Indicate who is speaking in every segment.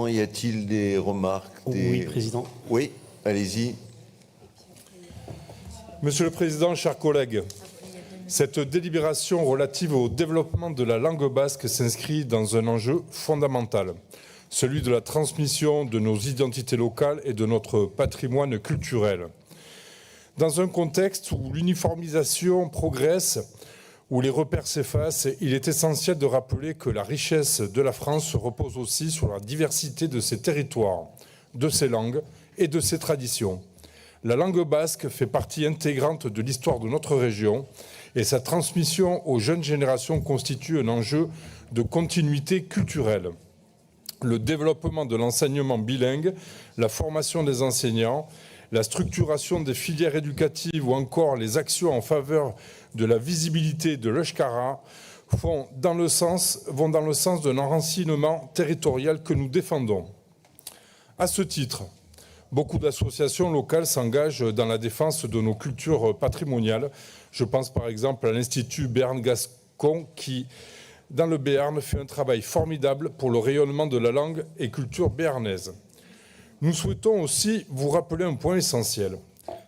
Speaker 1: Président, y a-t-il des remarques
Speaker 2: Oui, Président.
Speaker 1: Oui, allez-y.
Speaker 3: Monsieur le Président, chers collègues, cette délibération relative au développement de la langue basque s'inscrit dans un enjeu fondamental, celui de la transmission de nos identités locales et de notre patrimoine culturel. Dans un contexte où l'uniformisation progresse, où les repères s'effacent, il est essentiel de rappeler que la richesse de la France repose aussi sur la diversité de ses territoires, de ses langues et de ses traditions. La langue basque fait partie intégrante de l'histoire de notre région et sa transmission aux jeunes générations constitue un enjeu de continuité culturelle. Le développement de l'enseignement bilingue, la formation des enseignants, la structuration des filières éducatives ou encore les actions en faveur de la visibilité de l'Euskara vont dans le sens d'un enracinement territorial que nous défendons. À ce titre, beaucoup d'associations locales s'engagent dans la défense de nos cultures patrimoniales. Je pense par exemple à l'Institut Béarn-Gascon qui, dans le Béarn, fait un travail formidable pour le rayonnement de la langue et culture béarnaise. Nous souhaitons aussi vous rappeler un point essentiel.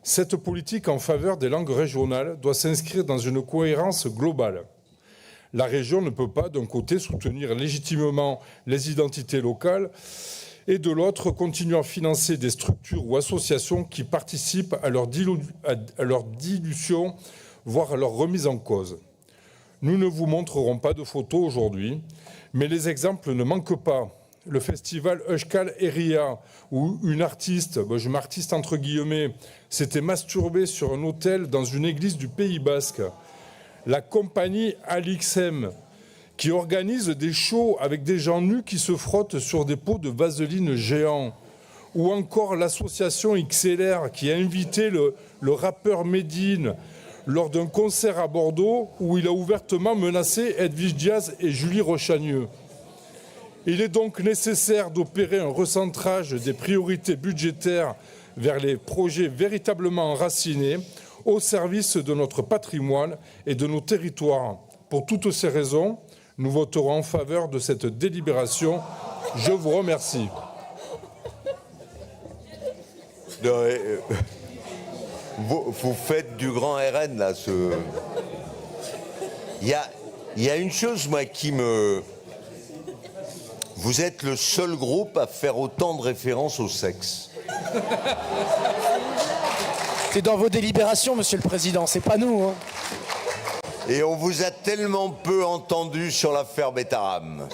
Speaker 3: Cette politique en faveur des langues régionales doit s'inscrire dans une cohérence globale. La région ne peut pas, d'un côté, soutenir légitimement les identités locales et de l'autre, continuer à financer des structures ou associations qui participent à leur dilution, voire à leur remise en cause. Nous ne vous montrerons pas de photos aujourd'hui, mais les exemples ne manquent pas. Le festival Euskal Herria, où une artiste, je m'artiste entre guillemets, s'était masturbée sur un autel dans une église du Pays Basque. La compagnie Alixem, qui organise des shows avec des gens nus qui se frottent sur des pots de vaseline géants. Ou encore l'association XLR, qui a invité le rappeur Medine lors d'un concert à Bordeaux, où il a ouvertement menacé Edwige Diaz et Julie Rochagneux. Il est donc nécessaire d'opérer un recentrage des priorités budgétaires vers les projets véritablement enracinés au service de notre patrimoine et de nos territoires. Pour toutes ces raisons, nous voterons en faveur de cette délibération. Je vous remercie.
Speaker 1: Vous faites du grand RN, là. Il y a une chose, moi, qui me... Vous êtes le seul groupe à faire autant de références au sexe.
Speaker 4: C'est dans vos délibérations, Monsieur le Président, c'est pas nous. Hein.
Speaker 1: Et on vous a tellement peu entendu sur l'affaire Betaram.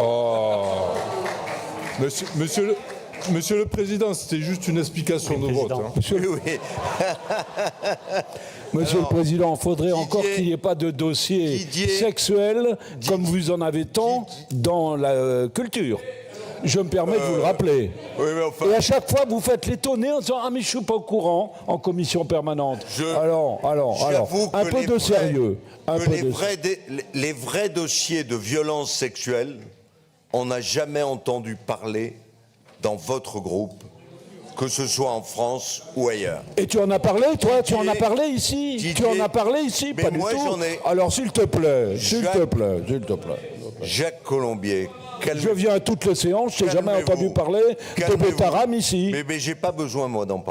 Speaker 3: Oh. Monsieur le Président, c'était juste une explication de vote. Hein.
Speaker 1: Oui.
Speaker 5: Monsieur le Président, il faudrait encore qu'il n'y ait pas de dossier sexuel, comme vous en avez tant dans la culture. Je me permets de vous le rappeler.
Speaker 1: Oui, mais enfin,
Speaker 5: et à chaque fois, vous faites l'étonner en disant « Ah, mais je ne suis pas au courant en commission permanente. » Alors, un peu de sérieux.
Speaker 1: Les vrais dossiers de violence sexuelle, on n'a jamais entendu parler dans votre groupe, que ce soit en France ou ailleurs.
Speaker 5: Et tu en as parlé, toi? Tu en as parlé ici? Tu en as parlé ici? Pas du tout. Alors, s'il te plaît, s'il te plaît.
Speaker 1: Jacques Colombier.
Speaker 5: Je viens à toutes les séances, je n'ai jamais entendu parler de Betaram ici.
Speaker 1: Mais j'ai pas besoin, moi, d'en parler.